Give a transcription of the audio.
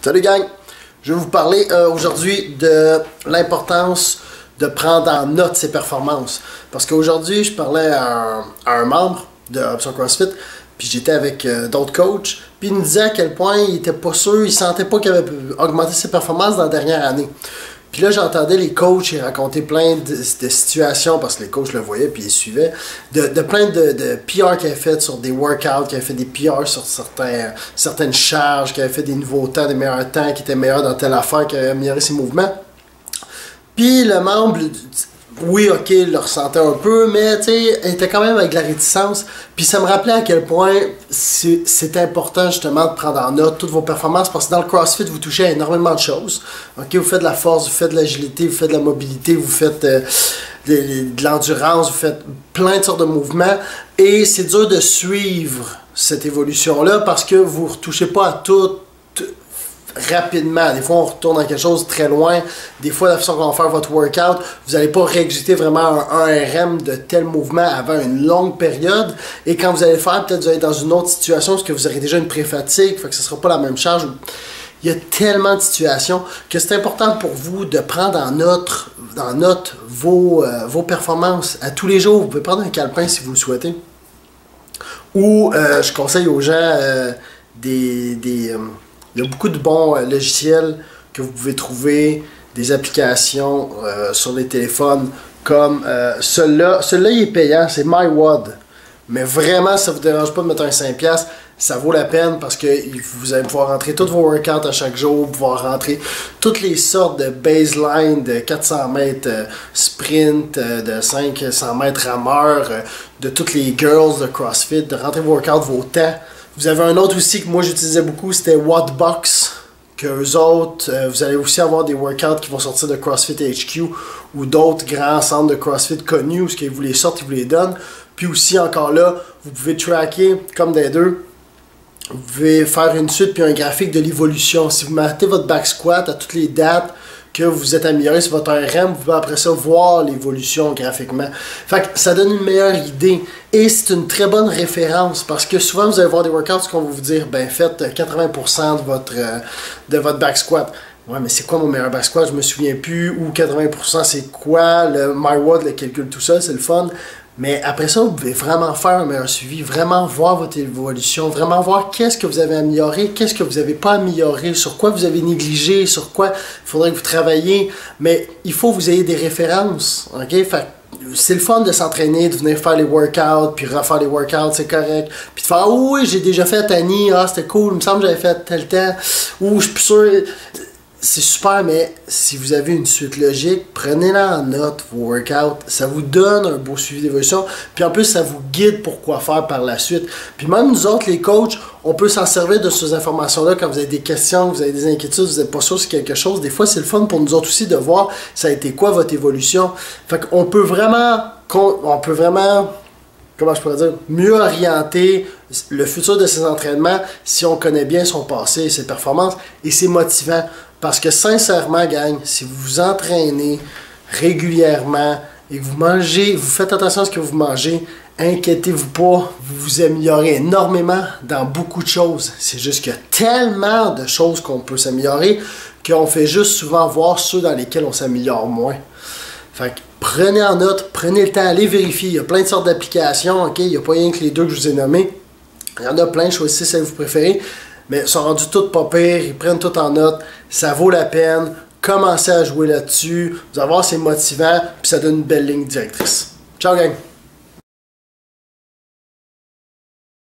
Salut gang! Je vais vous parler aujourd'hui de l'importance de prendre en note ses performances. Parce qu'aujourd'hui, je parlais à un membre de Option CrossFit, puis j'étais avec d'autres coachs, puis il me disait à quel point il était pas sûr, il sentait pas qu'il avait augmenté ses performances dans la dernière année. Puis là, j'entendais les coachs y raconter plein de situations, parce que les coachs le voyaient puis ils suivaient, de plein de PR qu'ils avaient fait sur des workouts, qu'ils avaient fait des PR sur certaines charges, qu'ils avaient fait des nouveaux temps, des meilleurs temps, qui étaient meilleurs dans telle affaire, qui avaient amélioré ses mouvements. Puis le membre, oui, ok, il le ressentait un peu, mais tu sais, il était quand même avec de la réticence. Puis ça me rappelait à quel point c'est important justement de prendre en note toutes vos performances, parce que dans le CrossFit, vous touchez à énormément de choses. Ok, vous faites de la force, vous faites de l'agilité, vous faites de la mobilité, vous faites de l'endurance, vous faites plein de sortes de mouvements. Et c'est dur de suivre cette évolution-là parce que vous ne retouchez pas à tout rapidement. Des fois, on retourne dans quelque chose de très loin. Des fois, la façon qu'on va faire votre workout, vous n'allez pas réexécuter vraiment un RM de tel mouvement avant une longue période. Et quand vous allez le faire, peut-être vous allez être dans une autre situation parce que vous aurez déjà une pré-fatigue, fait que ce ne sera pas la même charge. Il y a tellement de situations que c'est important pour vous de prendre en note vos performances à tous les jours. Vous pouvez prendre un calepin si vous le souhaitez. Ou je conseille aux gens il y a beaucoup de bons logiciels que vous pouvez trouver, des applications sur les téléphones comme celui-là. Celui-là, il est payant, c'est MyWOD. Mais vraiment, ça ne vous dérange pas de mettre un 5$, ça vaut la peine parce que vous allez pouvoir rentrer tous vos workouts à chaque jour, pouvoir rentrer toutes les sortes de baseline de 400 mètres sprint, de 500 mètres rameur, de toutes les girls de CrossFit, de rentrer vos workouts, vos temps. Vous avez un autre aussi que moi j'utilisais beaucoup, c'était Wattbox. Que eux autres, vous allez aussi avoir des workouts qui vont sortir de CrossFit HQ ou d'autres grands centres de CrossFit connus où ils vous les sortent, ils vous les donnent. Puis aussi, encore là, vous pouvez tracker comme des deux. Vous pouvez faire une suite puis un graphique de l'évolution. Si vous mettez votre back squat à toutes les dates que vous êtes amélioré sur votre RM, vous pouvez après ça voir l'évolution graphiquement. Fait que ça donne une meilleure idée. Et c'est une très bonne référence parce que souvent vous allez voir des workouts qu'on va vous dire, ben faites 80% de votre back squat. Ouais, mais c'est quoi mon meilleur back squat? Je me souviens plus. Ou 80% c'est quoi? Le MyWOD le calcule tout seul, c'est le fun. Mais après ça, vous pouvez vraiment faire un meilleur suivi, vraiment voir votre évolution, vraiment voir qu'est-ce que vous avez amélioré, qu'est-ce que vous n'avez pas amélioré, sur quoi vous avez négligé, sur quoi il faudrait que vous travailliez. Mais il faut que vous ayez des références, ok? Fait c'est le fun de s'entraîner, de venir faire les workouts, puis refaire les workouts, c'est correct. Puis de faire, oh, oui, j'ai déjà fait Annie, ah, c'était cool, il me semble que j'avais fait tel temps, ou je suis plus sûr. C'est super, mais si vous avez une suite logique, prenez-la en note, vos workouts. Ça vous donne un beau suivi d'évolution. Puis en plus, ça vous guide pour quoi faire par la suite. Puis même nous autres, les coachs, on peut s'en servir de ces informations-là quand vous avez des questions, vous avez des inquiétudes, vous n'êtes pas sûr sur quelque chose. Des fois, c'est le fun pour nous autres aussi de voir ça a été quoi votre évolution. Fait qu'on peut vraiment, comment je pourrais dire, mieux orienter le futur de ses entraînements si on connaît bien son passé et ses performances. Et c'est motivant. Parce que sincèrement, gang, si vous vous entraînez régulièrement et que vous mangez, vous faites attention à ce que vous mangez, inquiétez-vous pas, vous vous améliorez énormément dans beaucoup de choses. C'est juste qu'il y a tellement de choses qu'on peut s'améliorer qu'on fait juste souvent voir ceux dans lesquels on s'améliore moins. Fait que prenez en note, prenez le temps, allez vérifier. Il y a plein de sortes d'applications, ok? Il n'y a pas rien que les deux que je vous ai nommés. Il y en a plein, choisissez celle que vous préférez. Mais ils sont rendus toutes pas pires, ils prennent tout en note, ça vaut la peine, commencez à jouer là-dessus, vous allez voir c'est motivant, puis ça donne une belle ligne directrice. Ciao gang!